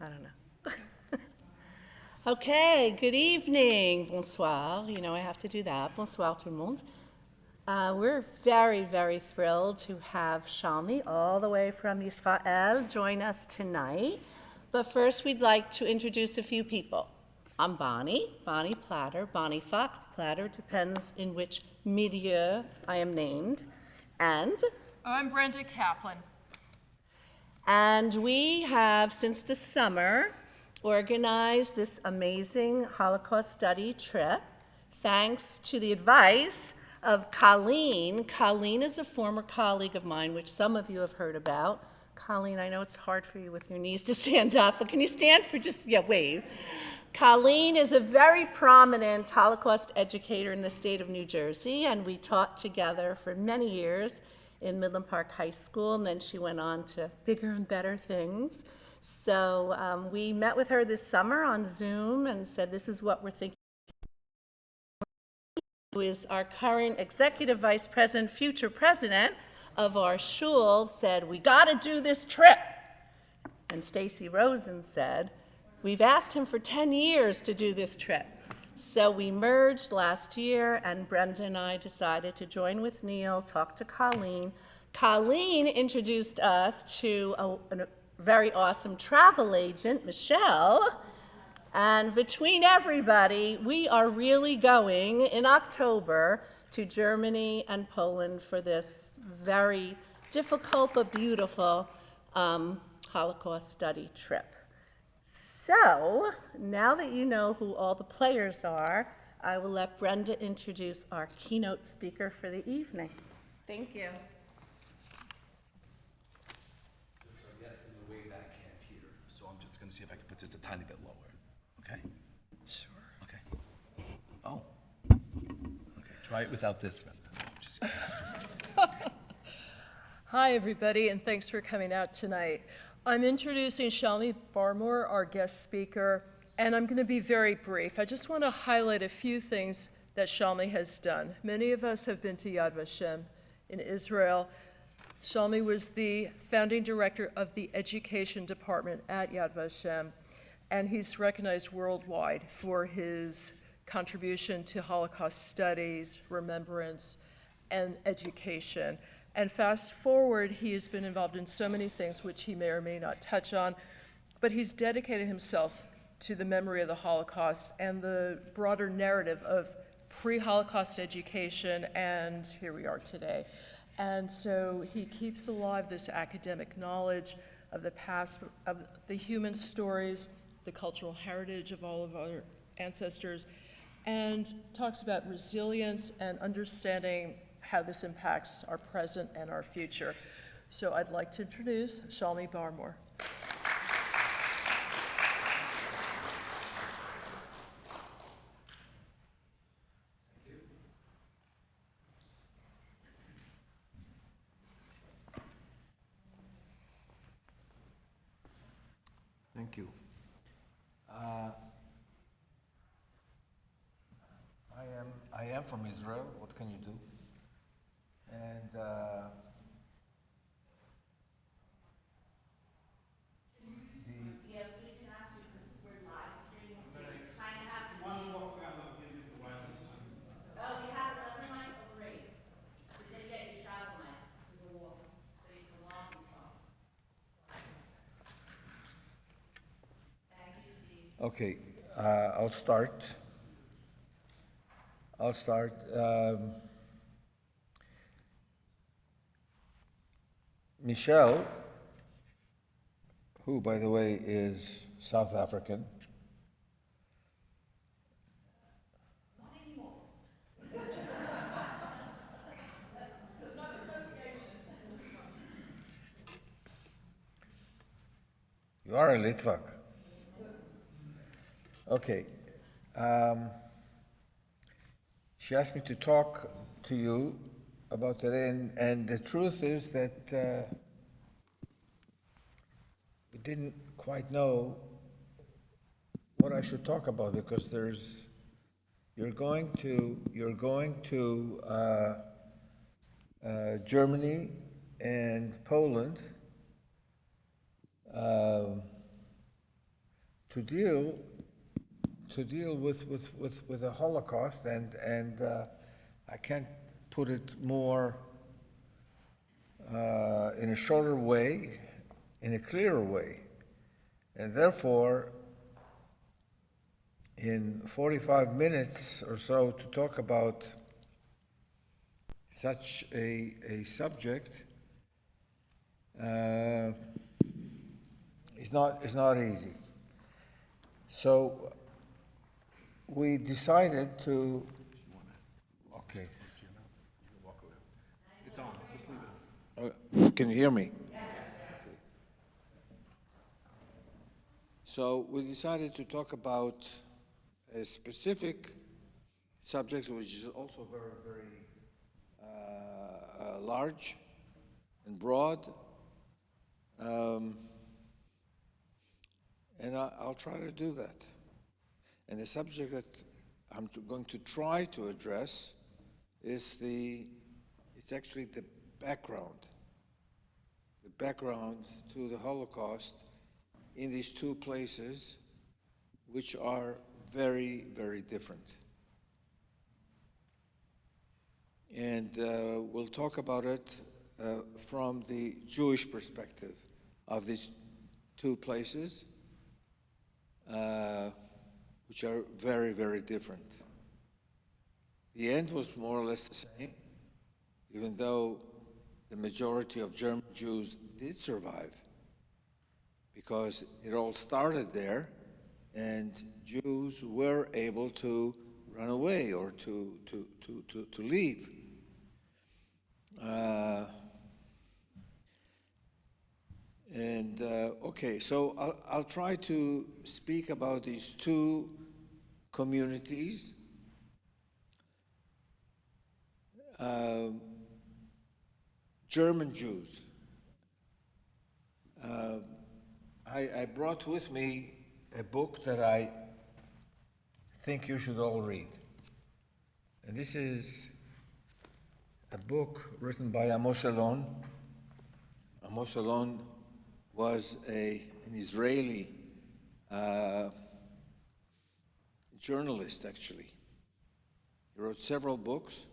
I don't know. Okay, good evening. Bonsoir. You know I have to do that. Bonsoir tout le monde. We're very, very thrilled to have Shalmi all the way from Israel join us tonight. But first, we'd like to introduce a few people. I'm Bonnie Platter, Bonnie Fox Platter, depends in which milieu I am named. And I'm Brenda Kaplan. And we have, since the summer, organized this amazing Holocaust study trip, thanks to the advice of Colleen. Colleen is a former colleague of mine, which some of you have heard about. Colleen, I know it's hard for you with your knees to stand up, but can you stand for just, wave. Colleen is a very prominent Holocaust educator in the state of New Jersey, and we taught together for many years in Midland Park High School, and then she went on to bigger and better things. So we met with her this summer on Zoom and said, this is what we're thinking. Who is our current executive vice president, future president of our shul, said, we gotta do this trip. And Stacy Rosen said, we've asked him for 10 years to do this trip. So we merged last year, and Brenda and I decided to join with Neil, talk to Colleen. Colleen introduced us to a very awesome travel agent, Michelle. And between everybody, we are really going in October to Germany and Poland for this very difficult but beautiful Holocaust study trip. So, now that you know who all the players are, I will let Brenda introduce our keynote speaker for the evening. Thank you. So I guess in the way that I can't hear, so I'm just going to see if I can put this a tiny bit lower. Okay? Sure. Okay. Oh. Okay, try it without this, Brenda. Just Hi, everybody, and thanks for coming out tonight. I'm introducing Shalmi Barmore, our guest speaker, and I'm going to be very brief. I just want to highlight a few things that Shalmi has done. Many of us have been to Yad Vashem in Israel. Shalmi was the founding director of the education department at Yad Vashem, and he's recognized worldwide for his contribution to Holocaust studies, remembrance, and education. And fast forward, he has been involved in so many things which he may or may not touch on, but he's dedicated himself to the memory of the Holocaust and the broader narrative of pre-Holocaust education, and here we are today. And so he keeps alive this academic knowledge of the past, of the human stories, the cultural heritage of all of our ancestors, and talks about resilience and understanding how this impacts our present and our future. So I'd like to introduce Shalmi Barmore. Thank you. I am from Israel. What can you do? And Yeah, we can ask you because we're live streaming, so you kind of have to be. Oh, you have another mic? Oh, great. He's going to get you travel mic. So you can walk and talk. Thank you, Steve. okay, I'll start. Michelle, who, by the way, is South African. Not anymore. You are a Litvak. Okay. She asked me to talk to you about today, and the truth is that we didn't quite know what I should talk about because you're going to Germany and Poland to deal with the Holocaust, and I can't put it more in a shorter way, in a clearer way. And therefore, in 45 minutes or so to talk about such a subject is not easy. So we decided to. Okay. It's on, just leave it. Can you hear me? Yes. Okay. So we decided to talk about a specific subject, which is also very, very large and broad. And I'll try to do that. And the subject that I'm going to try to address is it's actually the background to the Holocaust in these two places, which are very, very different. And we'll talk about it from the Jewish perspective of these two places, which are very, very different. The end was more or less the same, even though the majority of German Jews did survive, because it all started there, and Jews were able to run away or to leave. Okay, so I'll try to speak about these two communities. German Jews. I brought with me a book that I think you should all read. And this is a book written by Amos Elon. Amos Elon was an Israeli journalist, actually. He wrote several books,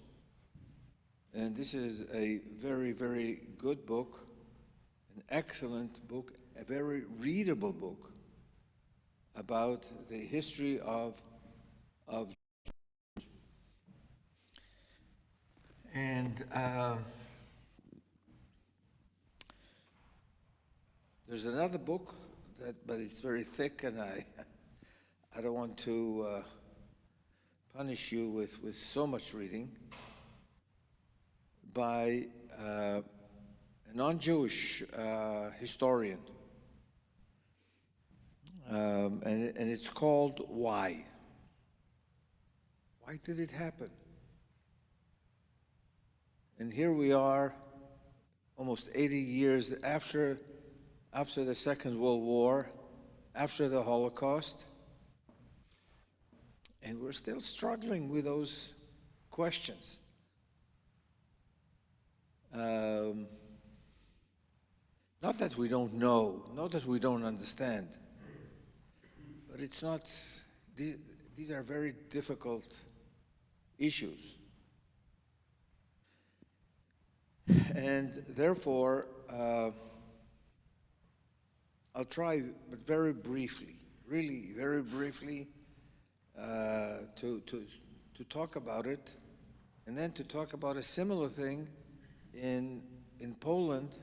and this is a very, very good book, an excellent book, a very readable book about the history of and there's another book but it's very thick, and I don't want to punish you with so much reading, by a non-Jewish historian, and it's called Why? Why did it happen? And here we are, almost 80 years after the Second World War, after the Holocaust, and we're still struggling with those questions. Not that we don't know, not that we don't understand, but it's not, these are very difficult issues. And therefore, I'll try, but very briefly, really very briefly, to talk about it, and then to talk about a similar thing in Poland,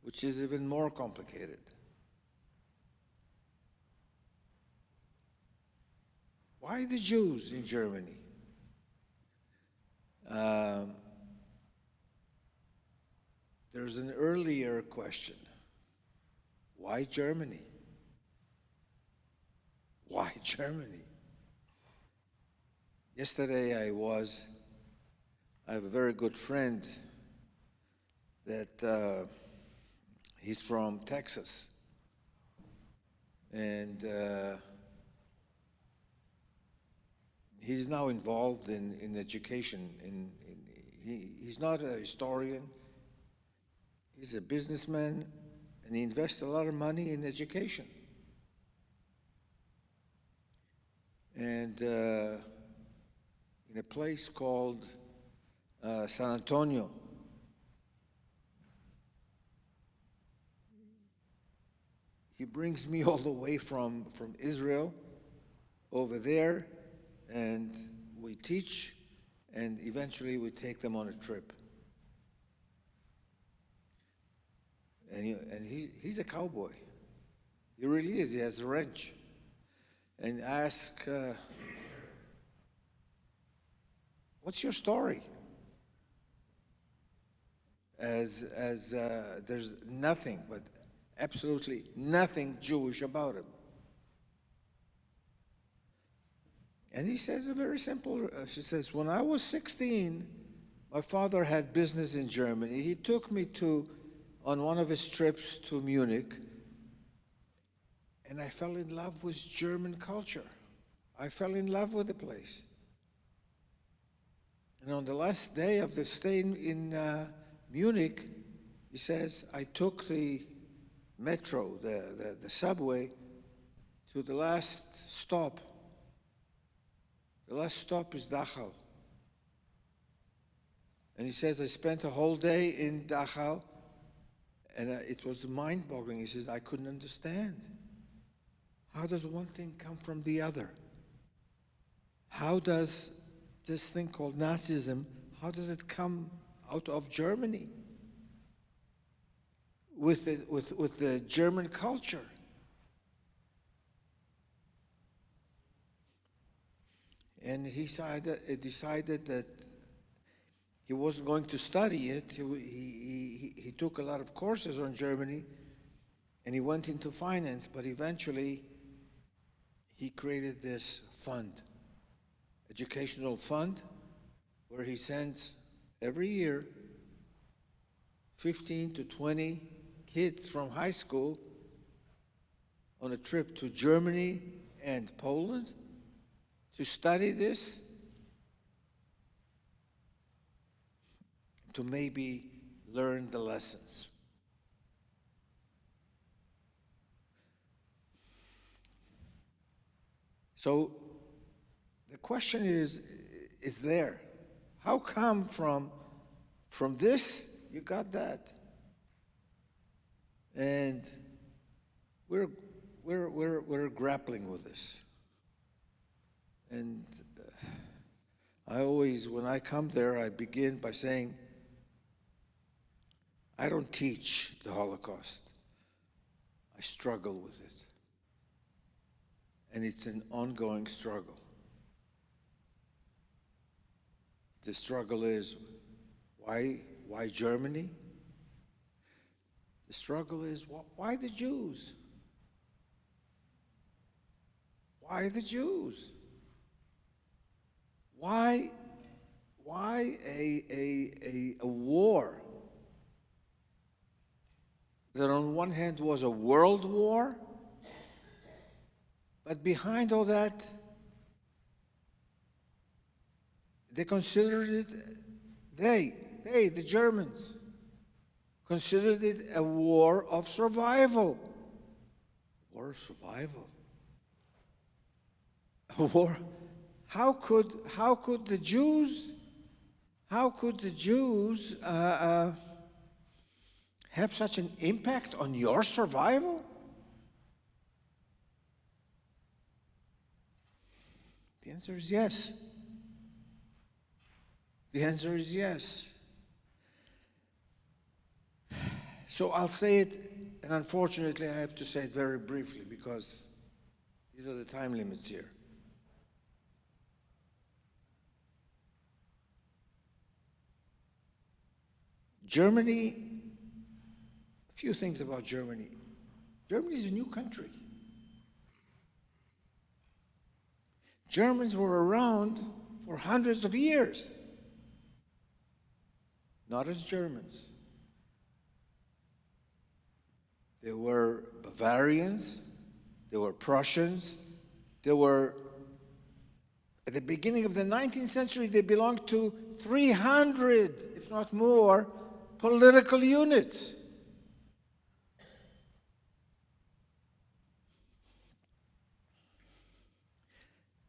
which is even more complicated. Why the Jews in Germany? There's an earlier question. Why Germany? Why Germany? Yesterday I have a very good friend that he's from Texas, and he's now involved in education. He's not a historian, he's a businessman, and he invests a lot of money in education. and in a place called San Antonio. He brings me all the way from Israel over there, and we teach, and eventually we take them on a trip. And he's a cowboy. He really is. He has a ranch. And ask, what's your story? As there's nothing, but absolutely nothing Jewish about him. And he says a very simple, she says, when I was 16, my father had business in Germany. He took me on one of his trips to Munich, and I fell in love with German culture. I fell in love with the place. And on the last day of the stay in Munich, he says, I took the metro, the subway, to the last stop. The last stop is Dachau. And he says, I spent a whole day in Dachau, and it was mind-boggling. He says, I couldn't understand. How does one thing come from the other? How does this thing called Nazism, how does it come out of Germany with the German culture? And he decided that he wasn't going to study it. He took a lot of courses on Germany, and he went into finance, but eventually he created this fund, educational fund, where he sends every year 15 to 20 kids from high school on a trip to Germany and Poland to study this, to maybe learn the lessons. So the question is there? How come from this you got that? And we're grappling with this. And I always, when I come there, I begin by saying, I don't teach the Holocaust. I struggle with it. And it's an ongoing struggle. The struggle is, why Germany? The struggle is, why the Jews? Why the Jews? Why a war that on one hand was a world war, but behind all that, they considered it, the Germans, considered it a war of survival. War of survival. A war. How could the Jews have such an impact on your survival? The answer is yes. The answer is yes. So I'll say it, and unfortunately I have to say it very briefly because these are the time limits here. Germany, a few things about Germany. Germany is a new country. Germans were around for hundreds of years, not as Germans. There were Bavarians, there were Prussians, there were, at the beginning of the 19th century, they belonged to 300, if not more, political units.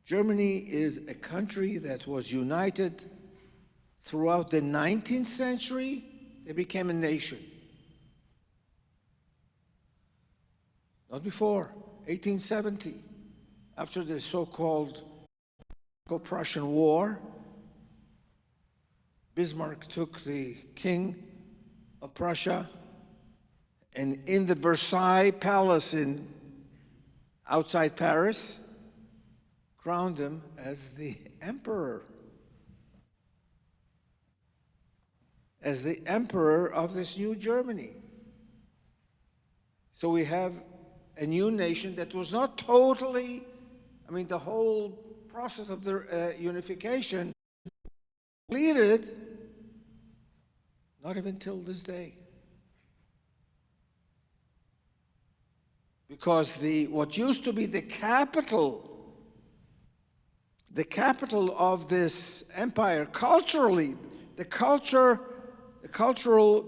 Germany is a country that was united throughout the 19th century. They became a nation. Not before, 1870, after the so-called Prussian War. Bismarck took the king of Prussia, and in the Versailles Palace outside Paris, crowned him as the emperor. As the emperor of this new Germany. So we have a new nation that was not totally, the whole process of the unification completed, not even till this day. Because what used to be the capital of this empire, culturally, the cultural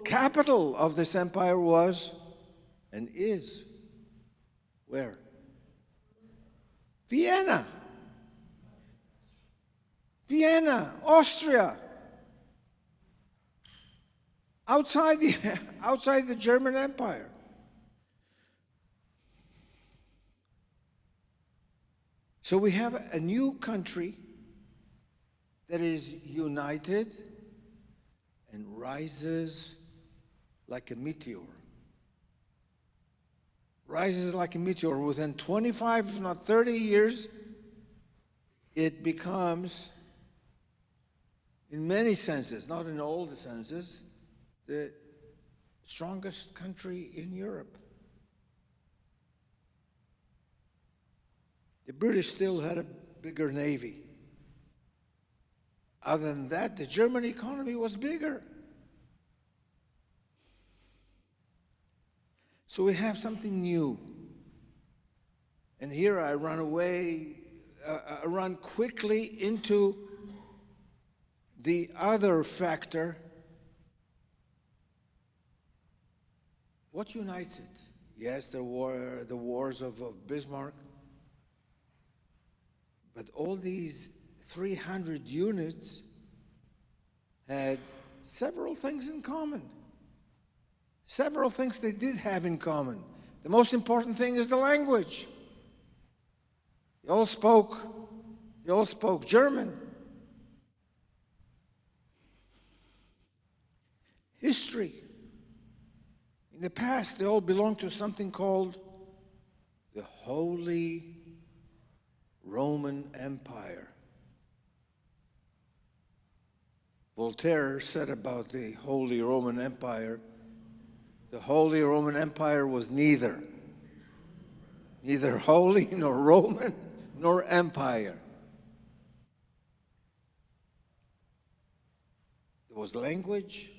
capital of this empire was and is where? Vienna. Vienna, Austria. Outside the German Empire. So we have a new country that is united and rises like a meteor. Rises like a meteor. Within 25, if not 30 years, it becomes, in many senses, not in all the senses, the strongest country in Europe. The British still had a bigger navy. Other than that, the German economy was bigger. So we have something new. And here I run quickly into the other factor. What unites it? Yes, the wars of Bismarck. But all these 300 units had several things in common. Several things they did have in common. The most important thing is the language. They all spoke German. History. In the past, they all belonged to something called the Holy Roman Empire. Voltaire said about the Holy Roman Empire, the Holy Roman Empire was neither holy, nor Roman, nor empire. There was language,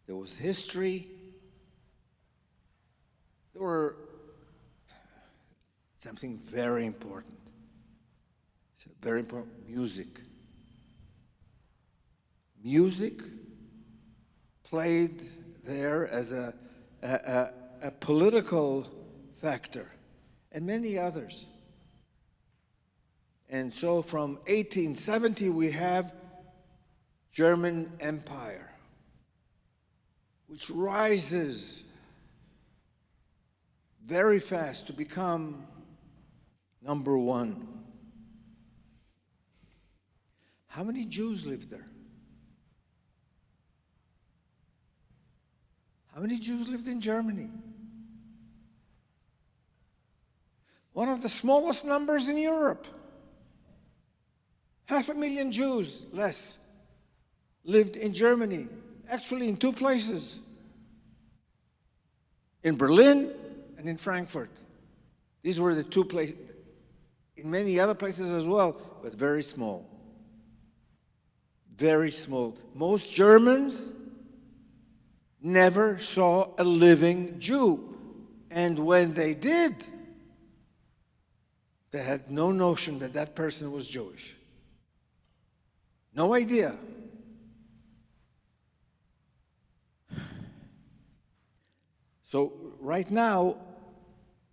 there was history, there were something very important. Very important, music. Music played there as a political factor, and many others. And so from 1870 we have German Empire, which rises very fast to become number one. How many Jews lived there? How many Jews lived in Germany? One of the smallest numbers in Europe. 500,000 Jews, less, lived in Germany, actually in two places, in Berlin and in Frankfurt. These were the two places, in many other places as well, but very small. Very small. Most Germans never saw a living Jew. And when they did, they had no notion that that person was Jewish. No idea. So right now,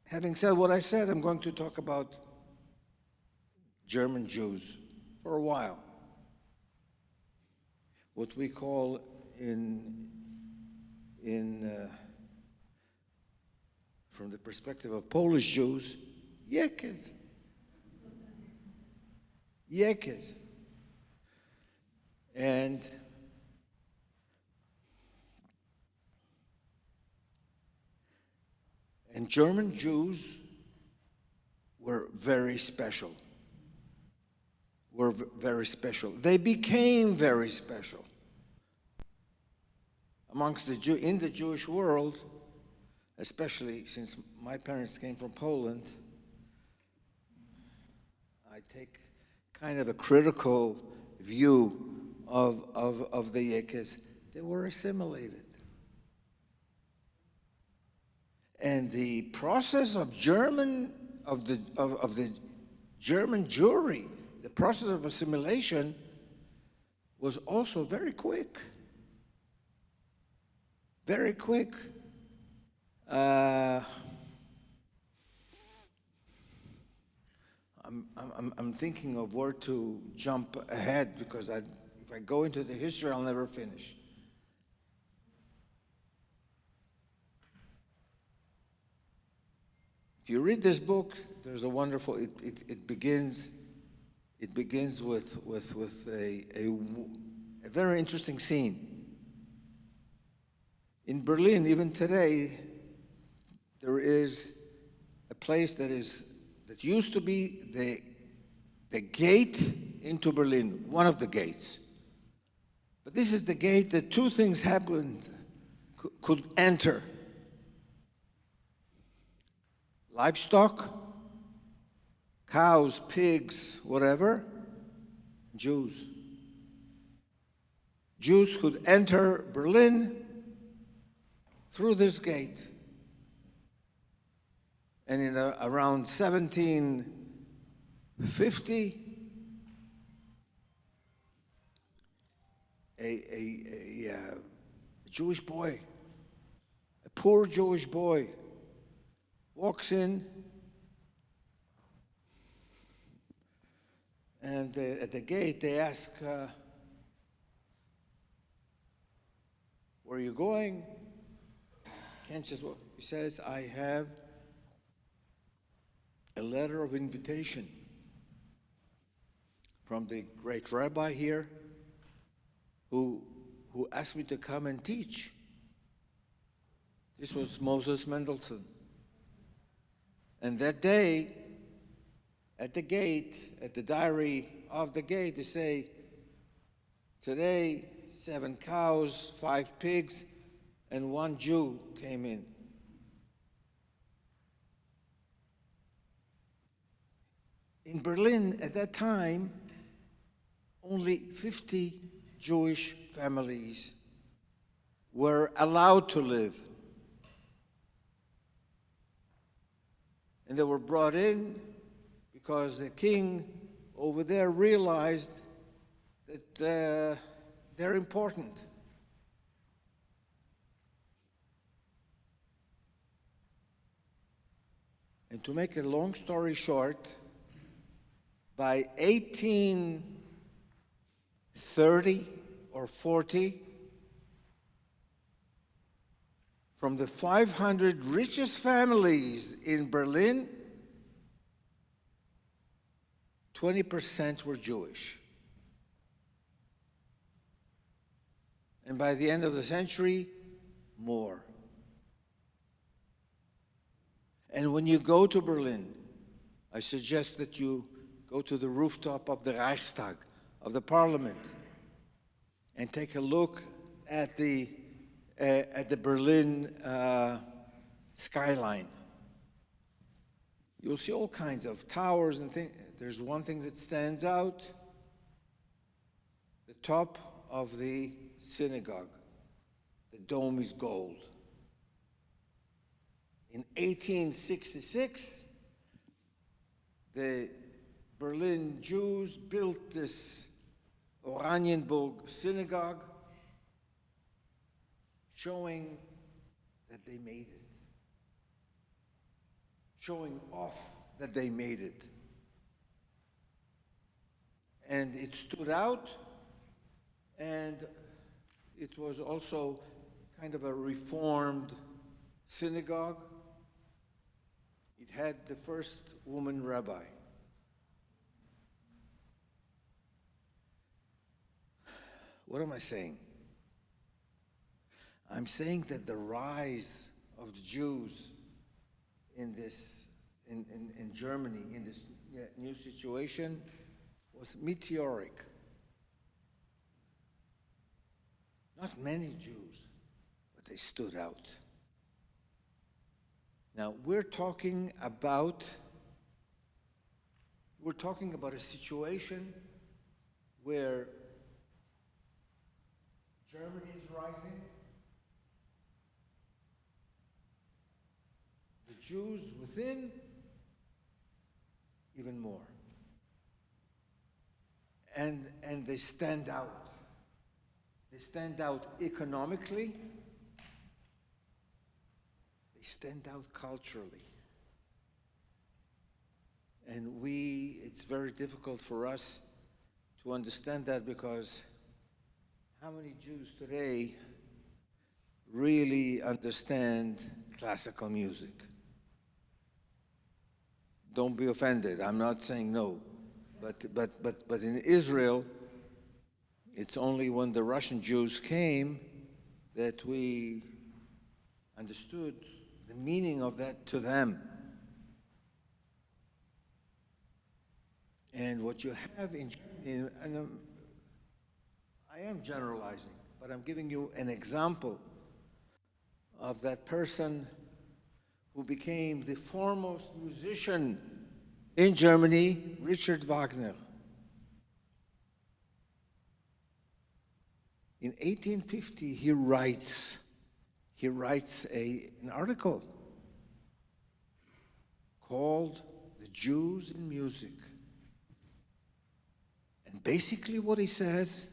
having said what I said, I'm going to talk about German Jews for a while. What we call from the perspective of Polish Jews, Yekes. Yekes. And German Jews were very special. Very special. They became very special. Amongst in the Jewish world, especially since my parents came from Poland, I take kind of a critical view of the Yekes. They were assimilated. And the process of the German Jewry, the process of assimilation, was also very quick. Very quick. I'm thinking of where to jump ahead, because if I go into the history, I'll never finish. If you read this book, there's a wonderful. It begins with a very interesting scene. In Berlin, even today, there is a place that used to be the gate into Berlin, one of the gates. But this is the gate that two things happened, could enter. Livestock, cows, pigs, whatever, Jews. Jews could enter Berlin through this gate. And in around 1750, a Jewish boy, a poor Jewish boy, walks in, and at the gate they ask, where are you going? He says, I have a letter of invitation from the great rabbi here who asked me to come and teach. This was Moses Mendelssohn. And that day, at the gate, at the diary of the gate, they say, today, 7 cows, 5 pigs, and 1 Jew came in. In Berlin, at that time, only 50 Jewish families were allowed to live. And they were brought in because the king over there realized that they're important. And to make a long story short, by 1830 or 40, from the 500 richest families in Berlin, 20% were Jewish. And by the end of the century, more. And when you go to Berlin, I suggest that you go to the rooftop of the Reichstag, of the parliament, and take a look at the Berlin skyline. You'll see all kinds of towers and things. There's one thing that stands out: the top of the synagogue. The dome is gold. In 1866, the Berlin Jews built this Oranienburg synagogue, showing that they made it, showing off that they made it. and it stood out, and it was also kind of a reformed synagogue. It had the first woman rabbi. What am I saying? I'm saying that the rise of the Jews in Germany, in this new situation, was meteoric. Not many Jews, but they stood out. Now, we're talking about a situation where Germany is rising, the Jews within even more. And they stand out. They stand out economically. They stand out culturally. And it's very difficult for us to understand that, because how many Jews today really understand classical music? Don't be offended. I'm not saying no. But in Israel, it's only when the Russian Jews came that we understood the meaning of that to them. And what you have in Germany, and I am generalizing, but I'm giving you an example of that person who became the foremost musician in Germany, Richard Wagner. In 1850, he writes an article called "The Jews in Music." And basically what he says,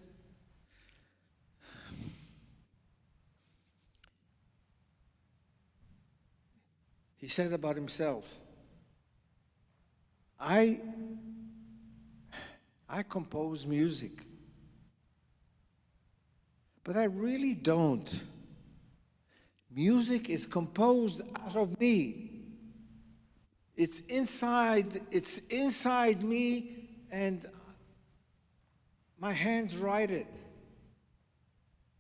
he says about himself, I compose music, but I really don't. Music is composed out of me. It's inside me, and my hands write it.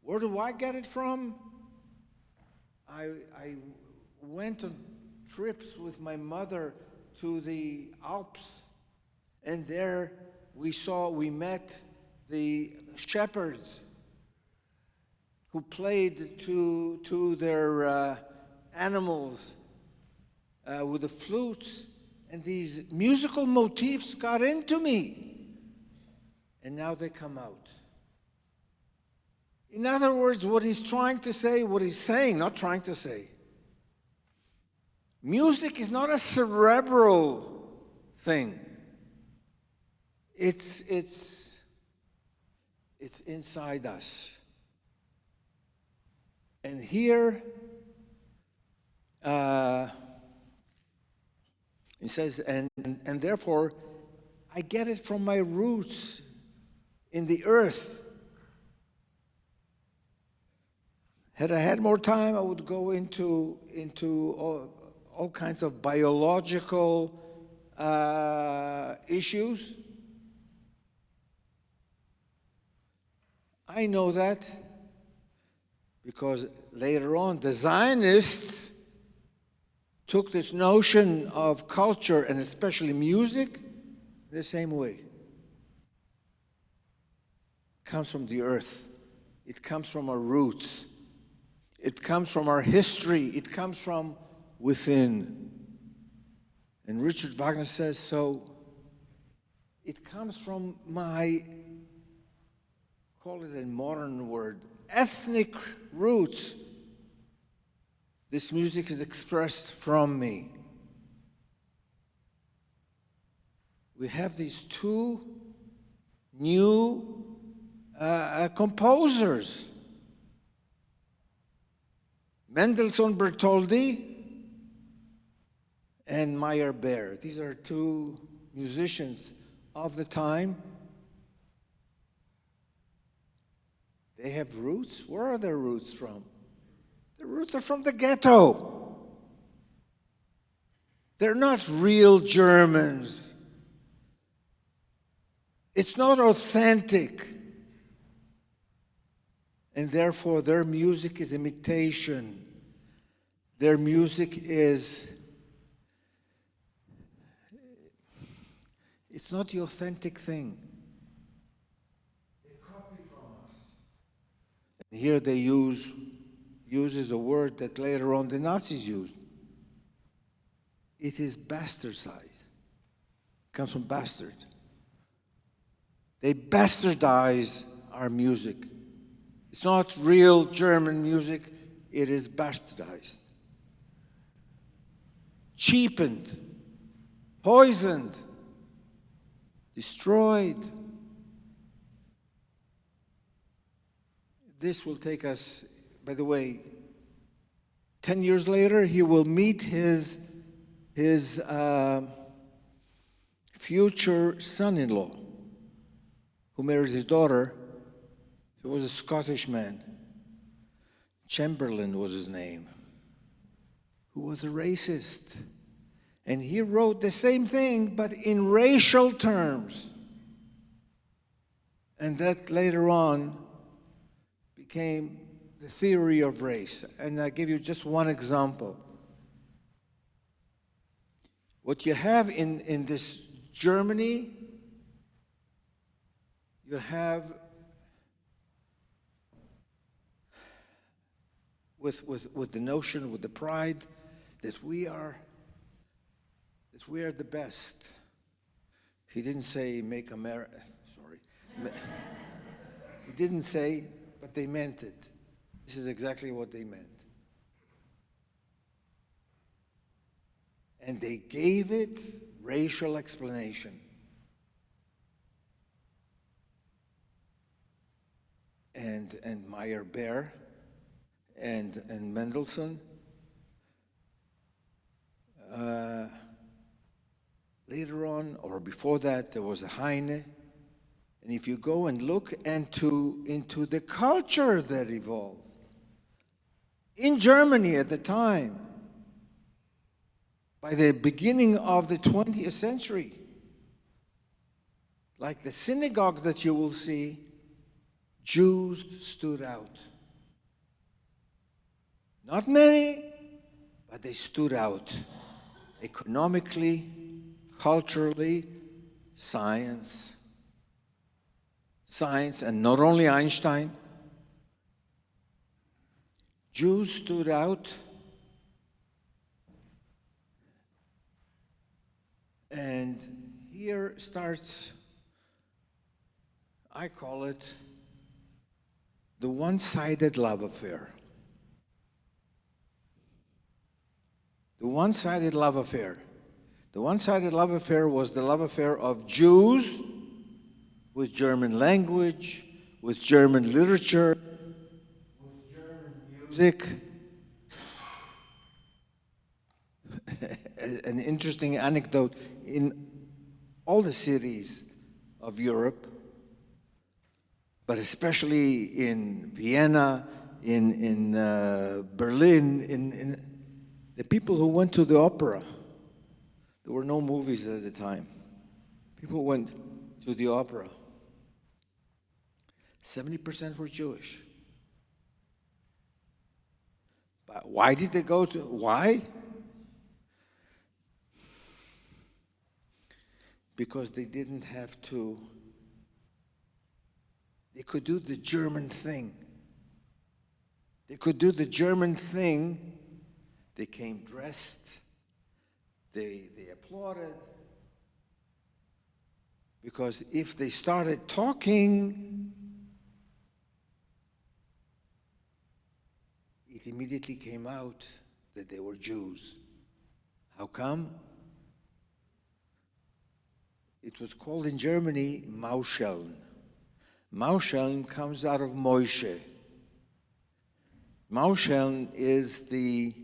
Where do I get it from? I went on trips with my mother to the Alps, and there we met the shepherds who played to their animals with the flutes, and these musical motifs got into me, and now they come out. In other words, what he's saying, not trying to say, music is not a cerebral thing. It's inside us. And here, he says, and therefore, I get it from my roots in the earth. Had I had more time, I would go into all kinds of biological issues. I know that because later on, the Zionists took this notion of culture, and especially music, the same way. It comes from the earth. It comes from our roots. It comes from our history. It comes from within. And Richard Wagner says, so it comes from my, call it a modern word, ethnic roots. This music is expressed from me. We have these two new composers, Mendelssohn Bertoldi and Meyerbeer. These are two musicians of the time, They have roots. Where are their roots from? The roots are from the ghetto. They're not real Germans. It's not authentic. And therefore, their music is imitation. Their music is, it's not the authentic thing. They copy from us. And here they uses a word that later on the Nazis used. It is bastardized. It comes from bastard. They bastardize our music. It's not real German music, it is bastardized. Cheapened, poisoned, destroyed. This will take us, by the way, 10 years later, he will meet his future son-in-law, who married his daughter. He was a Scottish man. Chamberlain was his name, who was a racist. And he wrote the same thing, but in racial terms. And that later on became the theory of race. And I give you just one example. What you have in this Germany, you have with the notion, with the pride that we are the best. He didn't say make America, sorry. He didn't say, but they meant it. This is exactly what they meant. And they gave it racial explanation. And Meyerbeer and Mendelssohn. Later on, or before that, there was a Heine. And if you go and look into the culture that evolved in Germany at the time, by the beginning of the 20th century, like the synagogue that you will see, Jews stood out. Not many, but they stood out economically, culturally, science, and not only Einstein. Jews stood out, and here starts, I call it, the one-sided love affair. The one-sided love affair. The one-sided love affair was the love affair of Jews with German language, with German literature, with German music. An interesting anecdote, in all the cities of Europe, but especially in Vienna, in Berlin, in the people who went to the opera. There were no movies at the time. People went to the opera. 70% were Jewish. But why did they go to, why? Because they didn't have to, they could do the German thing. They could do the German thing. They came dressed. They applauded. Because if they started talking, it immediately came out that they were Jews. How come? It was called in Germany Mauscheln. Mauscheln comes out of Moshe. Mauscheln is the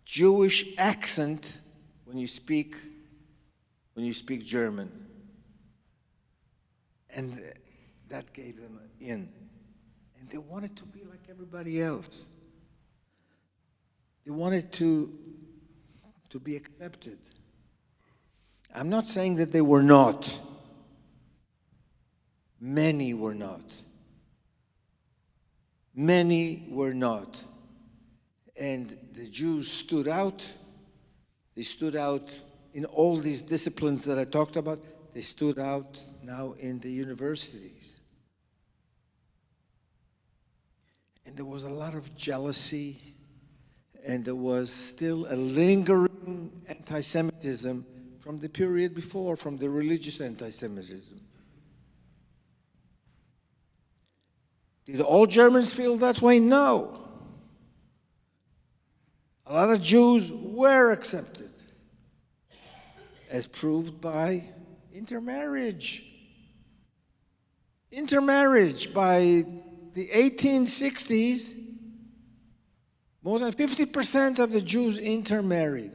Jewish accent when you speak German. And that gave them in. And they wanted to be like everybody else. They wanted to be accepted. I'm not saying that they were not. Many were not. Many were not. And the Jews stood out. They stood out in all these disciplines that I talked about. They stood out now in the universities. And there was a lot of jealousy, and there was still a lingering anti-Semitism from the period before, from the religious anti-Semitism. Did all Germans feel that way? No. A lot of Jews were accepted, as proved by intermarriage. Intermarriage. By the 1860s, more than 50% of the Jews intermarried.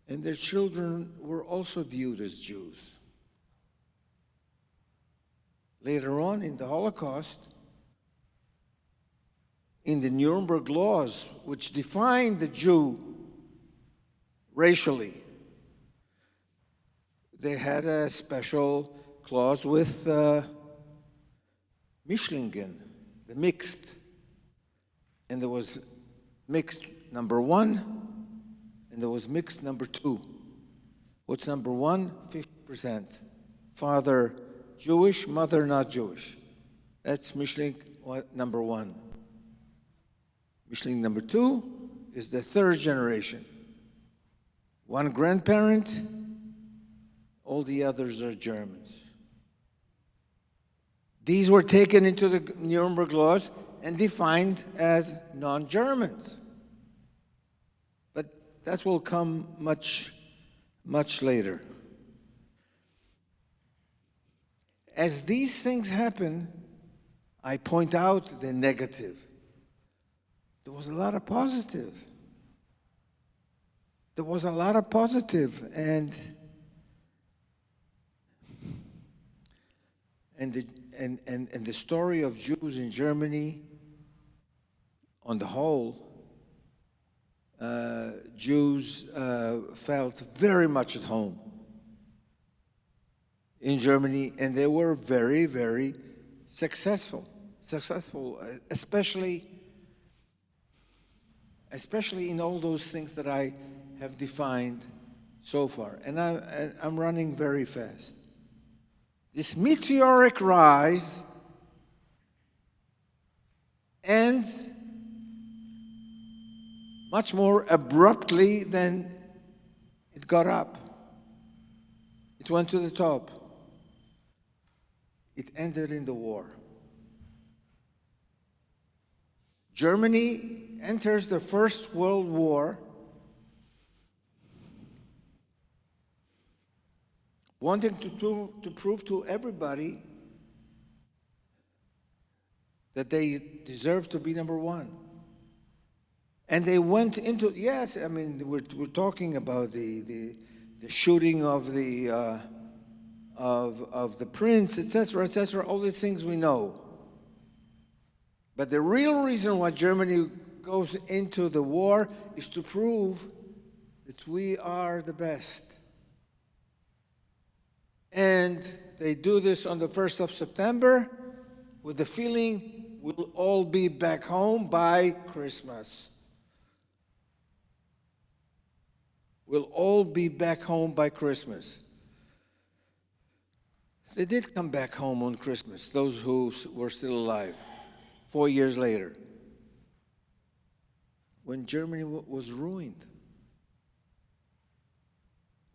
And their children were also viewed as Jews. Later on in the Holocaust, in the Nuremberg laws, which defined the Jew racially, they had a special clause with Mischlingen, the mixed. And there was mixed number 1, and there was mixed number 2. What's number 1? 50%. Father Jewish, mother not Jewish. That's Mischling number 1. Mischling number 2 is the third generation. One grandparent, all the others are Germans. These were taken into the Nuremberg laws and defined as non-Germans. But that will come much, much later. As these things happen, I point out the negative. There was a lot of positive. There was a lot of positive, and the story of Jews in Germany, on the whole, Jews felt very much at home in Germany, and they were very, very successful, especially in all those things that I have defined so far. And I'm running very fast. This meteoric rise ends much more abruptly than it got up. It went to the top. It ended in the war. Germany enters the First World War wanting to prove to everybody that they deserve to be number 1. And they went into, yes, I mean, we're talking about the shooting of the prince, etc., all the things we know. But the real reason why Germany goes into the war is to prove that we are the best. And they do this on the 1st of September with the feeling we'll all be back home by Christmas. We'll all be back home by Christmas. They did come back home on Christmas, those who were still alive, 4 years later, when Germany was ruined,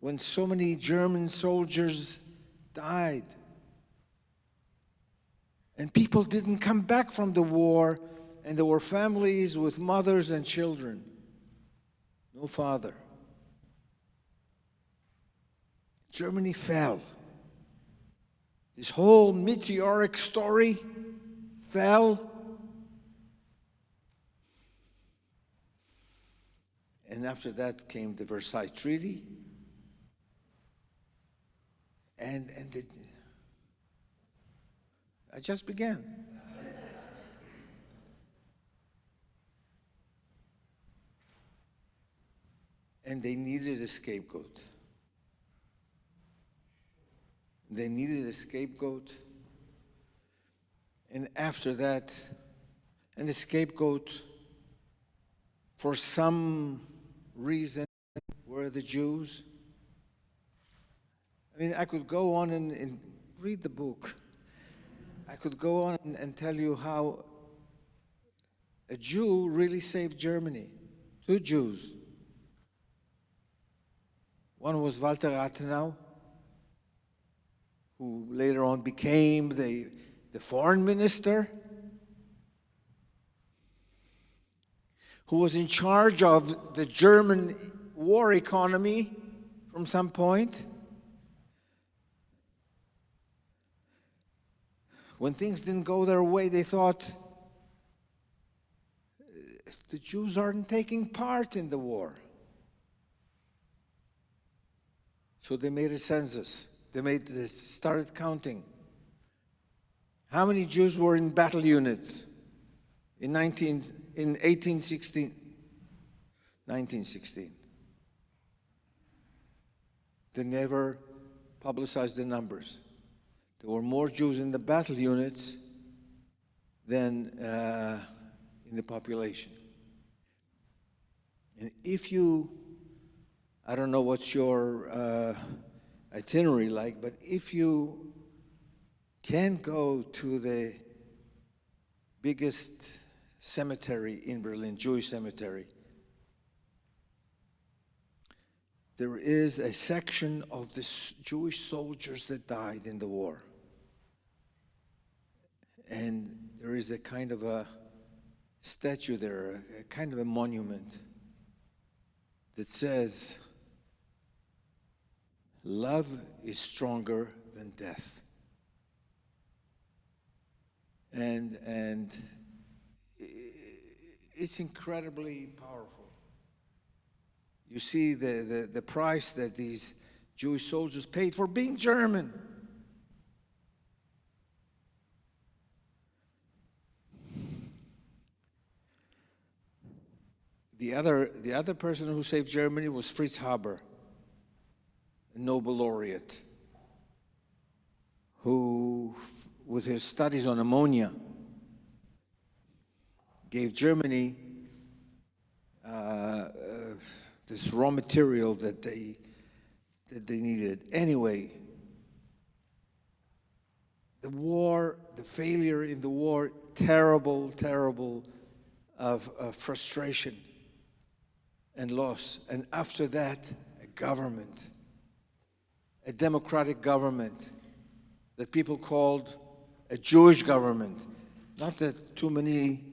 when so many German soldiers died, and people didn't come back from the war, and there were families with mothers and children, no father. Germany fell. This whole meteoric story fell. And after that came the Versailles Treaty. I just began. And they needed a scapegoat. They needed a scapegoat. And after that, and the scapegoat, for some reason, were the Jews. I mean, I could go on and read the book. I could go on and tell you how a Jew really saved Germany. 2 Jews. One was Walter Rathenau, who later on became the foreign minister, who was in charge of the German war economy from some point. When things didn't go their way, they thought, the Jews aren't taking part in the war. So they made a census. They started counting. How many Jews were in battle units in 1816? 1916. They never publicized the numbers. There were more Jews in the battle units than in the population. And if you, I don't know what's your itinerary like, but if you can go to the biggest cemetery in Berlin, Jewish cemetery, there is a section of the Jewish soldiers that died in the war. And there is a kind of a statue there, a kind of a monument that says, "Love is stronger than death." And it's incredibly powerful. You see the price that these Jewish soldiers paid for being German. The other person who saved Germany was Fritz Haber, a Nobel laureate, who, with his studies on ammonia, gave Germany this raw material that they needed. Anyway, the war, the failure in the war, terrible of frustration and loss. And after that, a government, a democratic government that people called a Jewish government. Not that too many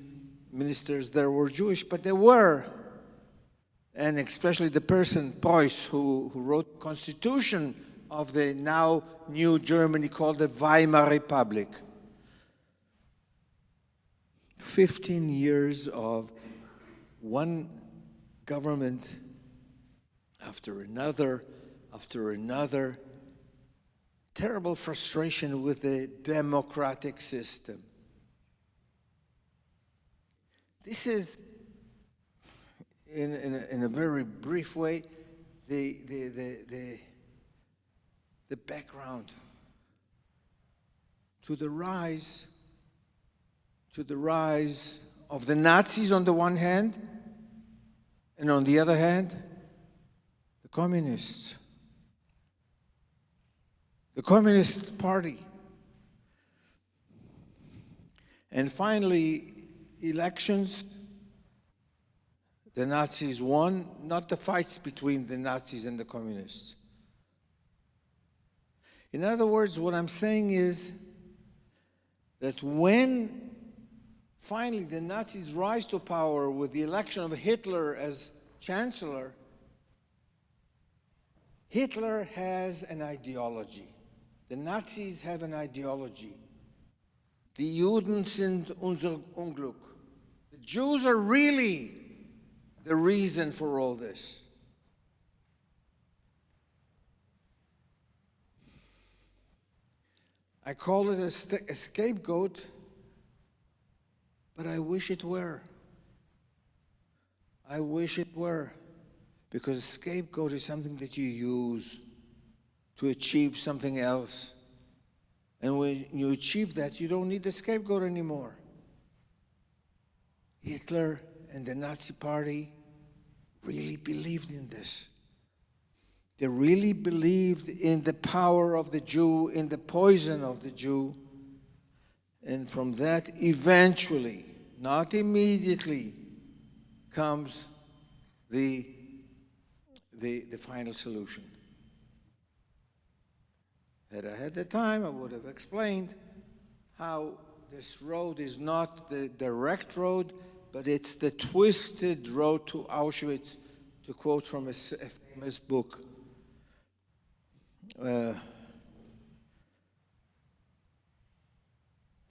ministers there were Jewish, but they were. And especially the person, Beuys, who wrote the constitution of the now new Germany called the Weimar Republic. 15 years of one government after another, terrible frustration with the democratic system. This is, in a very brief way, the background to the rise of the Nazis on the one hand, and on the other hand, the communists. The Communist Party. And finally, elections. The Nazis won, not the fights between the Nazis and the communists. In other words, what I'm saying is that when finally the Nazis rise to power with the election of Hitler as chancellor, Hitler has an ideology. The Nazis have an ideology. Die Juden sind unser Unglück. The Jews are really the reason for all this. I call it a scapegoat, but I wish it were. I wish it were. Because a scapegoat is something that you use to achieve something else. And when you achieve that, you don't need the scapegoat anymore. Hitler and the Nazi Party really believed in this. They really believed in the power of the Jew, in the poison of the Jew. And from that, eventually, not immediately, comes the final solution. Had I had the time, I would have explained how this road is not the direct road, but it's the twisted road to Auschwitz, to quote from a famous book.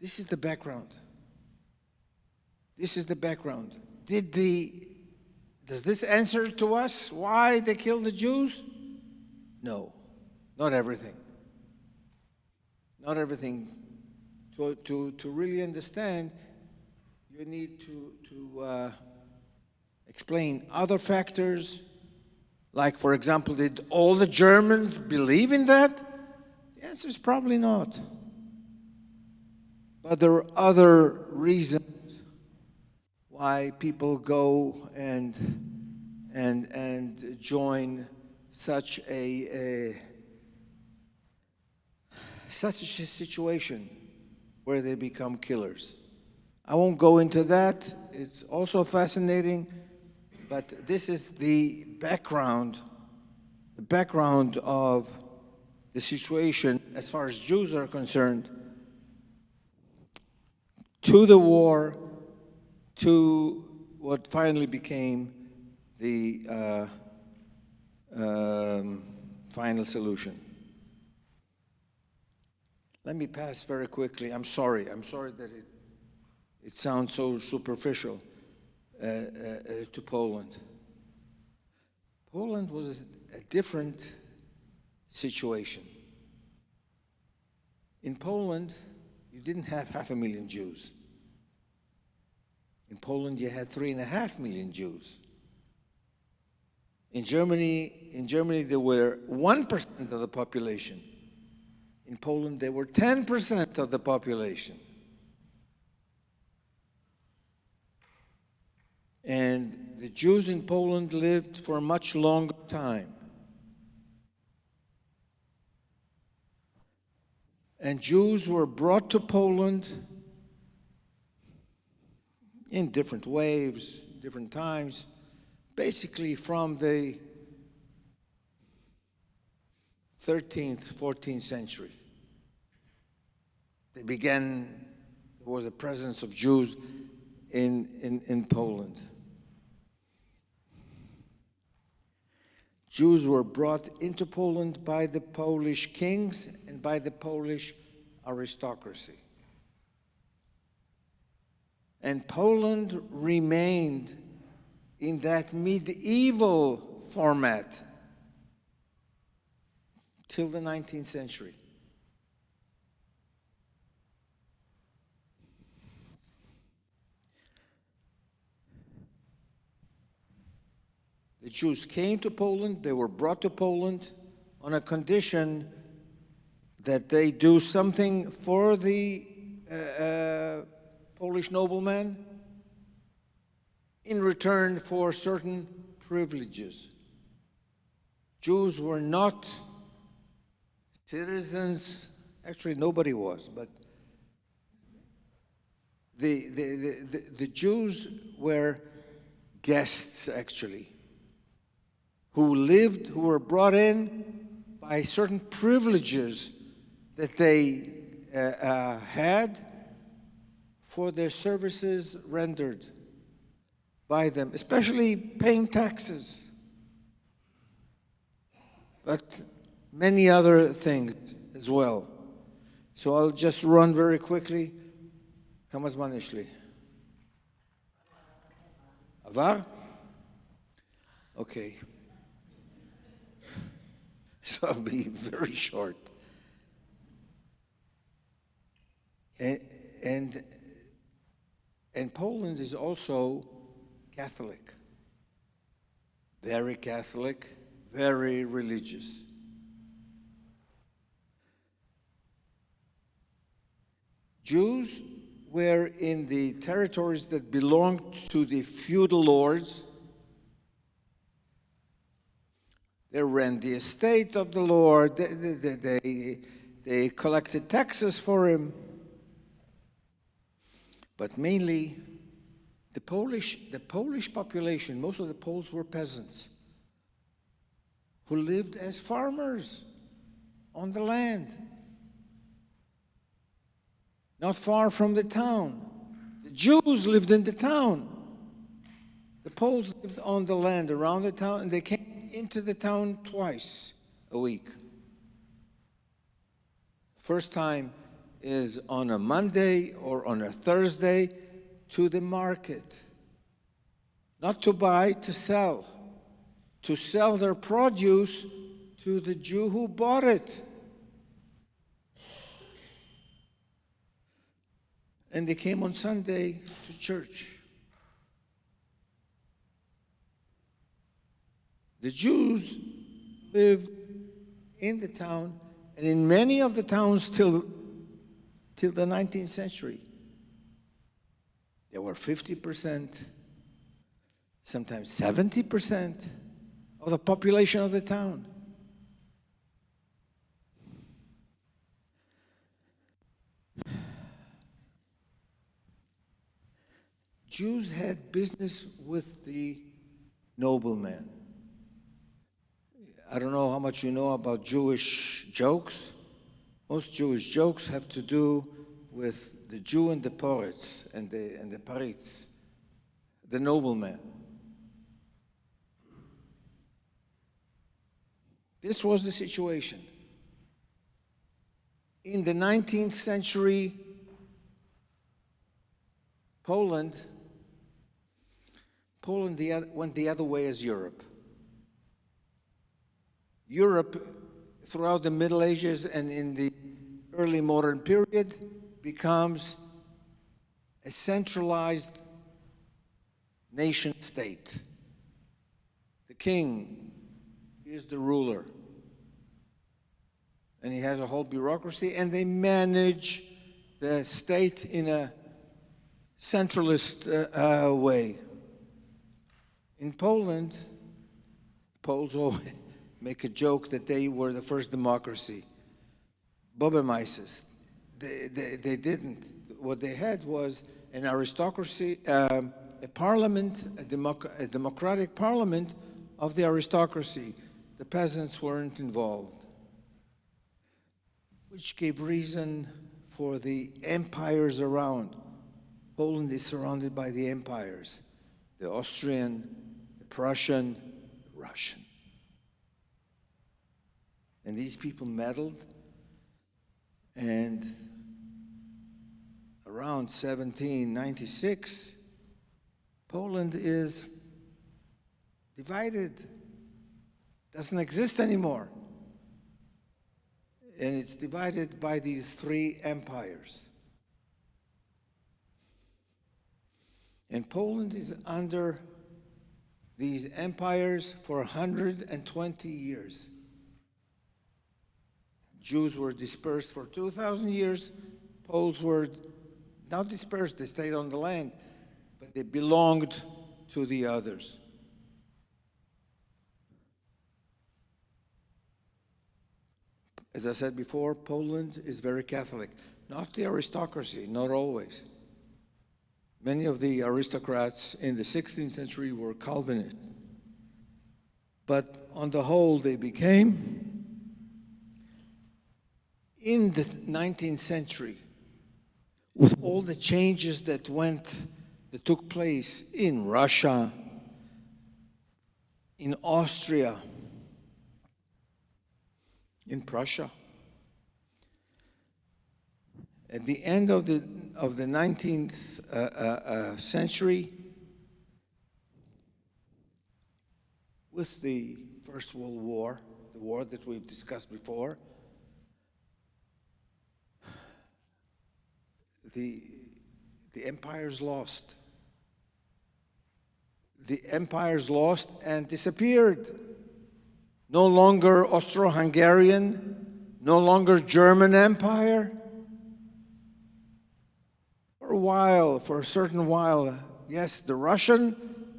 This is the background. This is the background. Does this answer to us why they killed the Jews? No, not everything. Not everything. To really understand, you need to explain other factors, like, for example, did all the Germans believe in that? The answer is probably not. But there are other reasons why people go and join such a situation where they become killers. I won't go into that. It's also fascinating, but this is the background of the situation as far as Jews are concerned, to the war, to what finally became the final solution. Let me pass very quickly. I'm sorry that it sounds so superficial to Poland. Poland was a different situation. In Poland, you didn't have 500,000 Jews. In Poland, you had 3.5 million Jews. In Germany, there were 1% of the population. In Poland, there were 10% of the population. And the Jews in Poland lived for a much longer time. And Jews were brought to Poland in different waves, different times, basically from the 13th, 14th century. There was a presence of Jews in Poland. Jews were brought into Poland by the Polish kings and by the Polish aristocracy. And Poland remained in that medieval format till the 19th century. The Jews came to Poland, they were brought to Poland on a condition that they do something for the Polish nobleman in return for certain privileges. Jews were not citizens, actually nobody was, but the Jews were guests, actually, who were brought in by certain privileges that they had for their services rendered by them, especially paying taxes, but many other things as well. So I'll just run very quickly. כמה זמן יש לי? עבר? Okay. So I'll be very short. And, and, and Poland is also Catholic, very Catholic, very religious. Jews were in the territories that belonged to the feudal lords. They ran the estate of the lord. They collected taxes for him. But mainly, the Polish population, most of the Poles were peasants who lived as farmers on the land, not far from the town. The Jews lived in the town. The Poles lived on the land around the town, and they came into the town twice a week. First time is on a Monday or on a Thursday to the market. Not to buy, to sell. To sell their produce to the Jew who bought it. And they came on Sunday to church. The Jews lived in the town, and in many of the towns till the 19th century. There were 50%, sometimes 70% of the population of the town. Jews had business with the noblemen. I don't know how much you know about Jewish jokes. Most Jewish jokes have to do with the Jew and the poets and the paritz, the noblemen. This was the situation. In the 19th century, Poland went the other way as Europe. Europe, throughout the Middle Ages and in the early modern period, becomes a centralized nation state. The king is the ruler, and he has a whole bureaucracy, and they manage the state in a centralist way. In Poland, Poles always make a joke that they were the first democracy. Bobemeises. They didn't. What they had was an aristocracy, a parliament, a democratic parliament of the aristocracy. The peasants weren't involved, which gave reason for the empires around. Poland is surrounded by the empires, the Austrian, the Prussian, the Russian. And these people meddled, and around 1796, Poland is divided, doesn't exist anymore. And it's divided by these three empires. And Poland is under these empires for 120 years. Jews were dispersed for 2,000 years. Poles were not dispersed, they stayed on the land, but they belonged to the others. As I said before, Poland is very Catholic. Not the aristocracy, not always. Many of the aristocrats in the 16th century were Calvinists. But on the whole, they became. In the 19th century, with all the changes that took place in Russia, in Austria, in Prussia, at the end of the 19th century, with the First World War, the war that we've discussed before, the empire's lost. The empire's lost and disappeared. No longer Austro-Hungarian, no longer German Empire. For a while, for a certain while, yes, the Russian,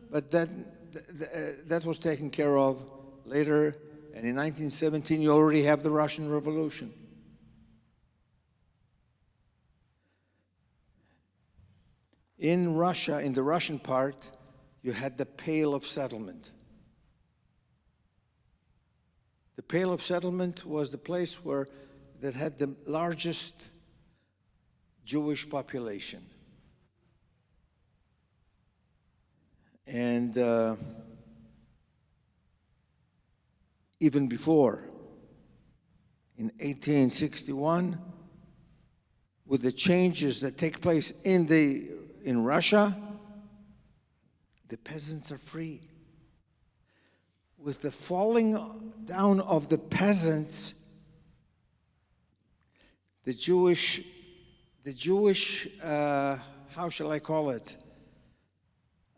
but that was taken care of later. And in 1917, you already have the Russian Revolution. In Russia, in the Russian part, you had the Pale of Settlement. The Pale of Settlement was the place that had the largest Jewish population. And even before, in 1861, with the changes that take place in Russia, the peasants are free. With the falling down of the peasants, the Jewish, how shall I call it?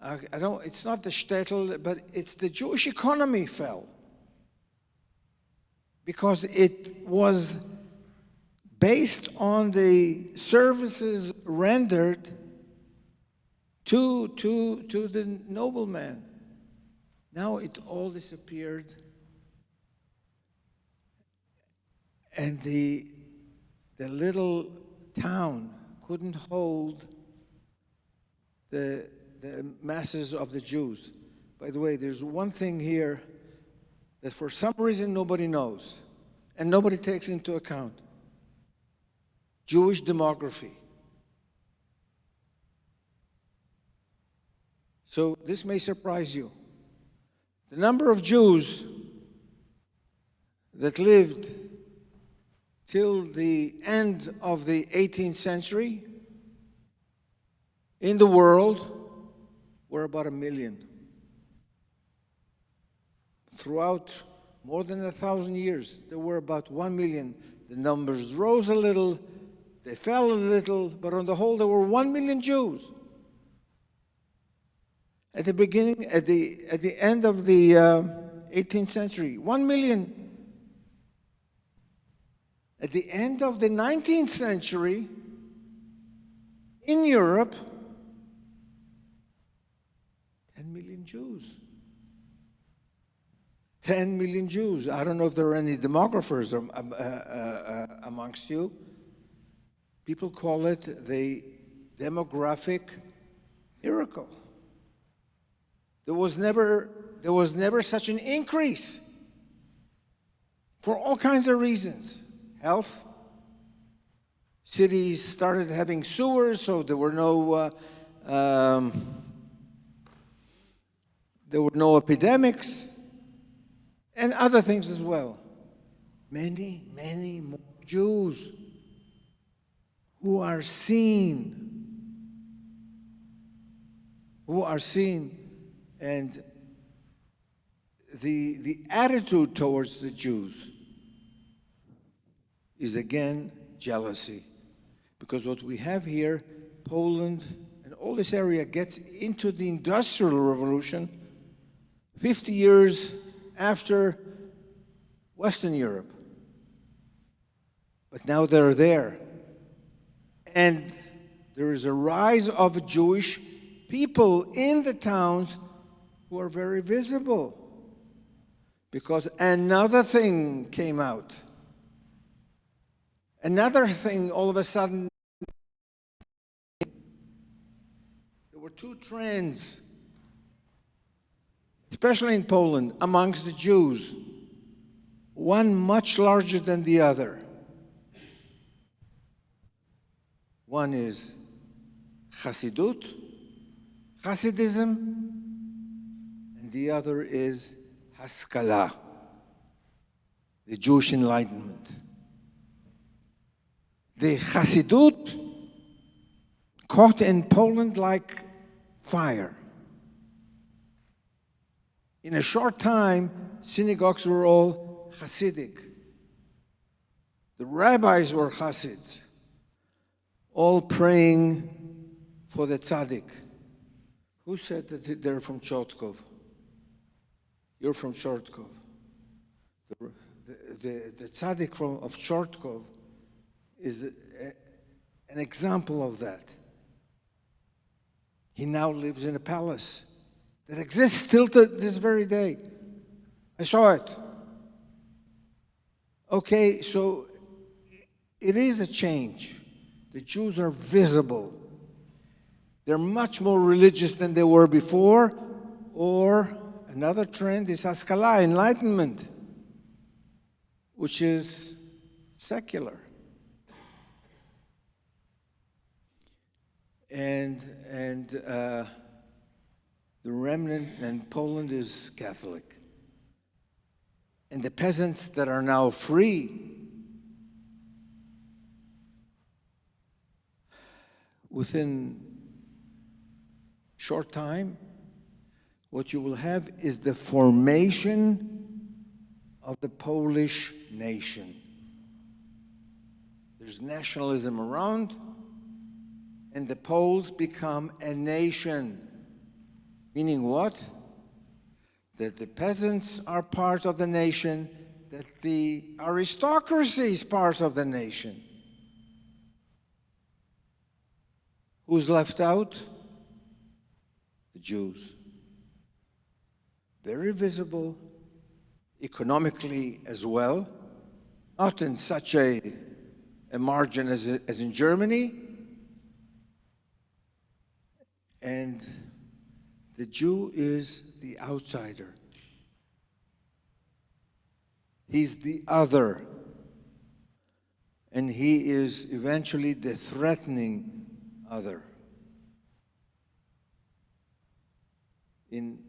It's not the shtetl, but it's the Jewish economy fell. Because it was based on the services rendered to the nobleman. Now it all disappeared. And the little town couldn't hold the masses of the Jews. By the way, there's one thing here that for some reason nobody knows and nobody takes into account. Jewish demography. So this may surprise you. The number of Jews that lived till the end of the 18th century in the world were about 1 million. Throughout more than 1,000 years, there were about 1 million. The numbers rose a little, they fell a little, but on the whole, there were 1 million Jews. At the beginning, at the end of the 18th century, 1 million. At the end of the 19th century, in Europe, 10 million Jews. 10 million Jews. I don't know if there are any demographers amongst you. People call it the demographic miracle. There was never such an increase for all kinds of reasons. Health. Cities started having sewers, so there were no epidemics, and other things as well. Many, many more Jews who are seen, and the attitude towards the Jews is again jealousy. Because what we have here, Poland and all this area gets into the Industrial Revolution 50 years after Western Europe. But now they're there. And there is a rise of Jewish people in the towns who are very visible. Because another thing came out. Another thing, all of a sudden, there were two trends, especially in Poland, amongst the Jews, one much larger than the other. One is Hasidut, Hasidism, and the other is Haskalah, the Jewish Enlightenment. The Hasidut caught in Poland like fire. In a short time, synagogues were all Hasidic. The rabbis were Hasids. all praying for the tzaddik. Who said that they're from Chortkov? You're from Chortkov. The tzaddik of Chortkov is an example of that. He now lives in a palace that exists still to this very day. I saw it. Okay, so it is a change. The Jews are visible. They're much more religious than they were before. Or another trend is Haskalah, enlightenment, which is secular. And the remnant in Poland is Catholic. And the peasants that are now free, within short time, what you will have is the formation of the Polish nation. There's nationalism around, and the Poles become a nation. Meaning what? That the peasants are part of the nation, that the aristocracy is part of the nation. Who's left out? The Jews. Very visible, economically as well, not in such a margin as in Germany. And the Jew is the outsider. He's the other. And he is eventually the threatening other. In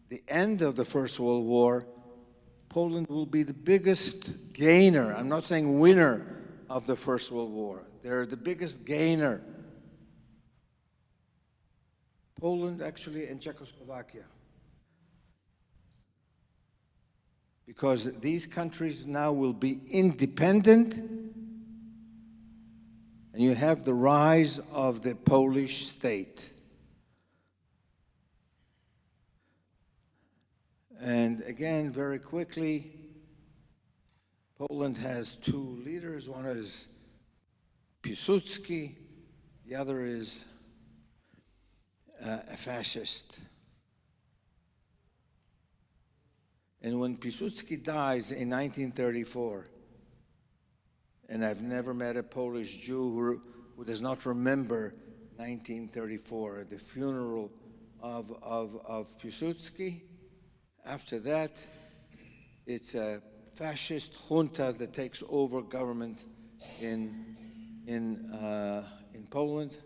the end of the First World War, Poland will be the biggest gainer, I'm not saying winner, of the First World War. They're the biggest gainer. Poland, actually, and Czechoslovakia. Because these countries now will be independent, and you have the rise of the Polish state. And again, very quickly, Poland has two leaders. One is Piłsudski, the other is a fascist. And when Piłsudski dies in 1934, and I've never met a Polish Jew who does not remember 1934, the funeral of Piłsudski. After that, it's a fascist junta that takes over government in Poland.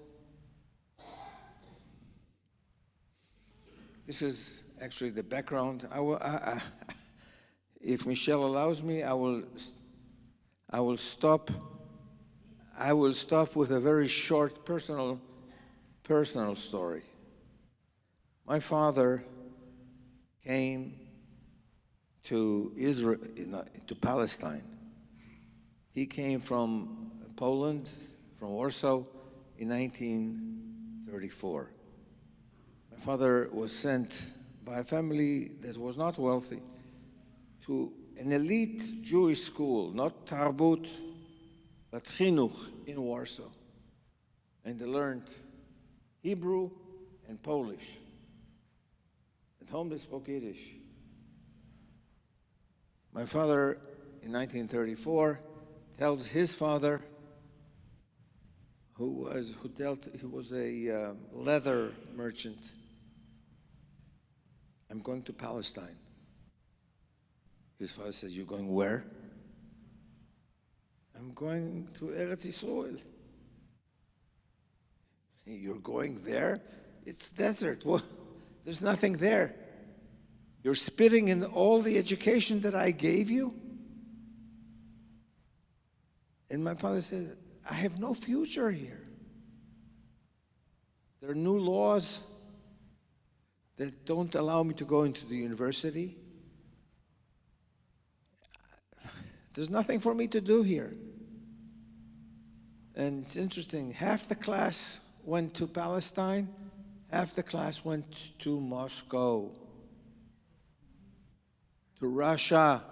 This is actually the background. If Michelle allows me, I will stop. I will stop with a very short personal story. My father came to Israel, to Palestine. He came from Poland, from Warsaw, in 1934. My father was sent by a family that was not wealthy to an elite Jewish school, not Tarbut, but Chinuch in Warsaw. And they learned Hebrew and Polish. At home they spoke Yiddish. My father, in 1934, tells his father, he was a leather merchant, I'm going to Palestine. His father says, you're going where? I'm going to Eretz Yisrael. You're going there? It's desert. Well, there's nothing there. You're spitting in all the education that I gave you? And my father says, I have no future here. There are new laws that don't allow me to go into the university. There's nothing for me to do here. And it's interesting, half the class went to Palestine, half the class went to Moscow, to Russia.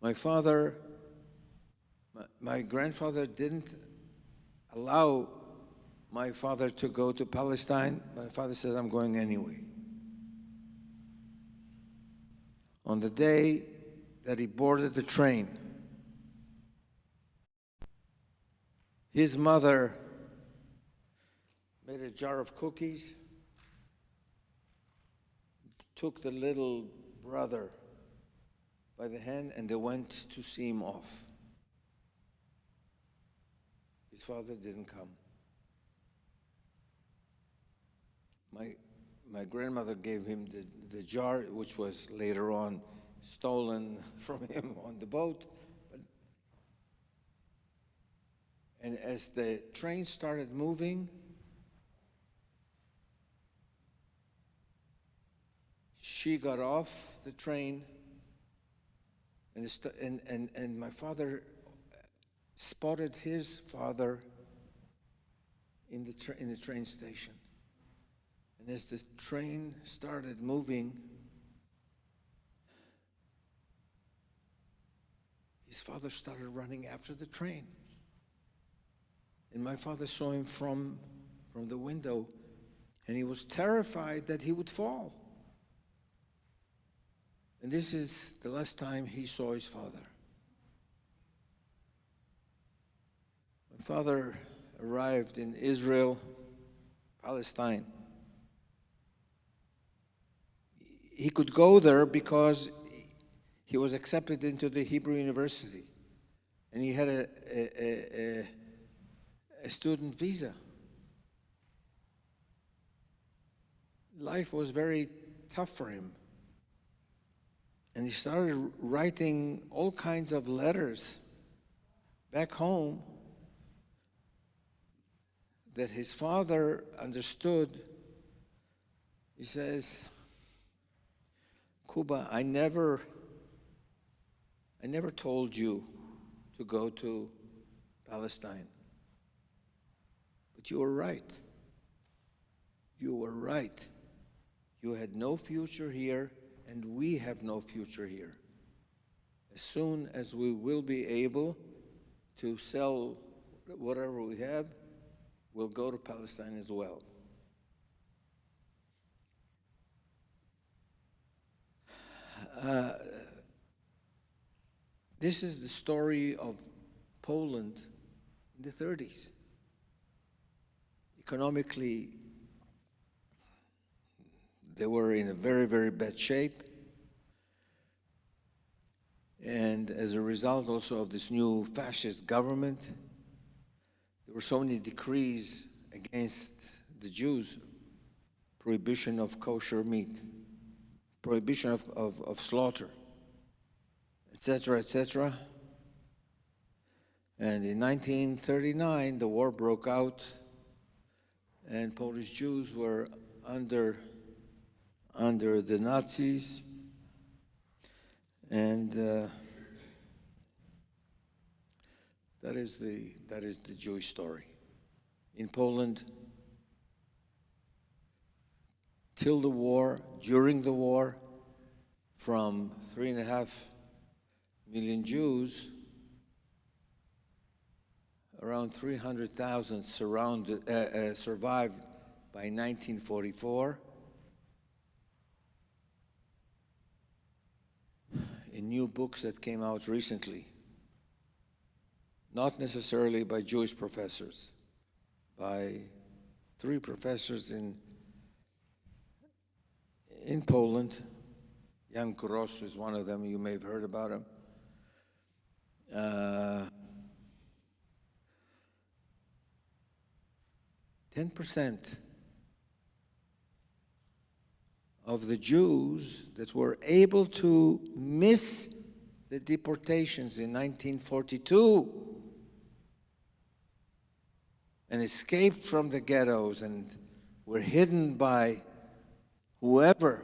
My grandfather didn't allow my father to go to Palestine. My father said, I'm going anyway. On the day that he boarded the train, his mother made a jar of cookies, took the little brother by the hand, and they went to see him off. His father didn't come. My grandmother gave him the jar, which was later on stolen from him on the boat. And as the train started moving, she got off the train, and my father spotted his father in the train station. And as the train started moving, his father started running after the train. And my father saw him from the window, and he was terrified that he would fall. And this is the last time he saw his father. My father arrived in Israel, Palestine. He could go there because he was accepted into the Hebrew University, and he had a student visa. Life was very tough for him. And he started writing all kinds of letters back home that his father understood. He says, Kuba, I never told you to go to Palestine. But you were right. You were right. You had no future here, and we have no future here. As soon as we will be able to sell whatever we have, we'll go to Palestine as well. This is the story of Poland in the 30s. Economically, they were in a very, very bad shape. And as a result also of this new fascist government, there were so many decrees against the Jews, prohibition of kosher meat, prohibition of slaughter, etc., etc. And in 1939, the war broke out, and Polish Jews were under the Nazis, and that is the Jewish story. In Poland, till the war, during the war, from 3.5 million Jews, around 300,000 survived by 1944. In new books that came out recently, not necessarily by Jewish professors, by 3 professors in Poland. Jan Kuros is one of them. You may have heard about him. 10% of the Jews that were able to miss the deportations in 1942 and escaped from the ghettos and were hidden by whoever,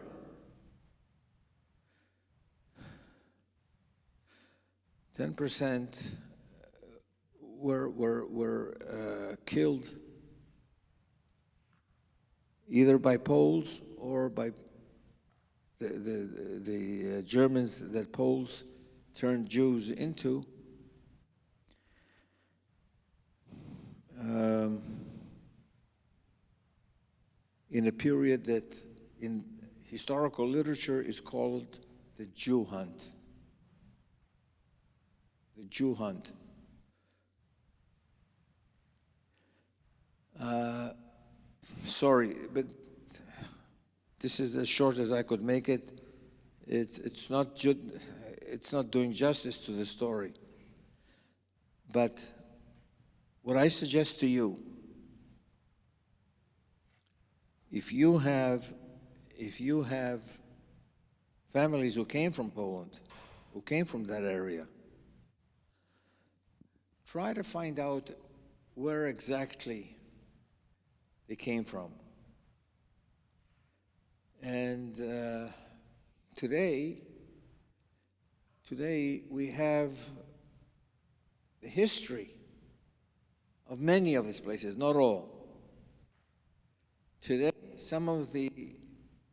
10% were killed either by Poles or by the Germans that Poles turned Jews into. In a period that in historical literature is called the Jew hunt. The Jew hunt. Sorry, but this is as short as I could make it. It's not doing justice to the story. But what I suggest to you, if you have families who came from Poland, who came from that area, try to find out where exactly they came from. And today we have the history of many of these places, not all. Today, some of the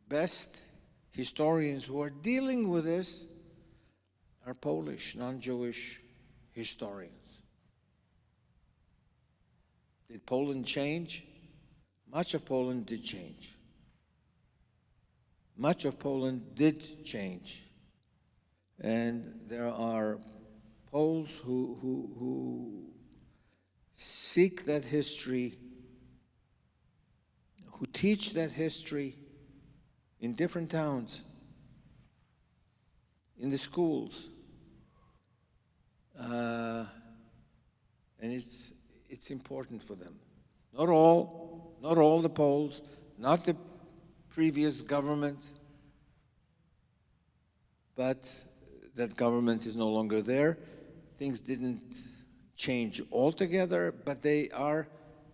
best historians who are dealing with this are Polish, non-Jewish historians. Did Poland change? Much of Poland did change. Much of Poland did change. And there are Poles who seek that history, who teach that history in different towns, in the schools. And it's important for them. Not all the Poles, not the previous government, but that government is no longer there. Things didn't change altogether, but they are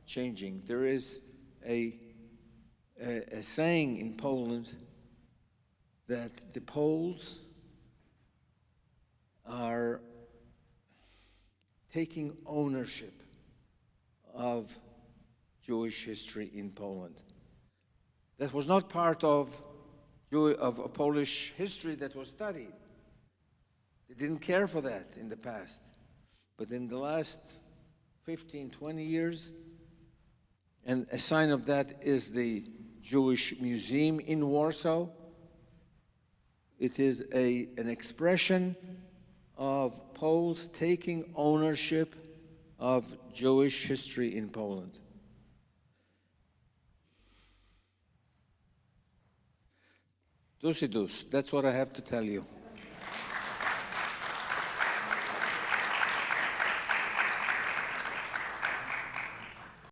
changing. There is a saying in Poland that the Poles are taking ownership of Jewish history in Poland. That was not part of Polish history that was studied. They didn't care for that in the past. But in the last 15, 20 years, and a sign of that is the Jewish Museum in Warsaw. It is an expression of Poles taking ownership of Jewish history in Poland. Dus, that's what I have to tell you.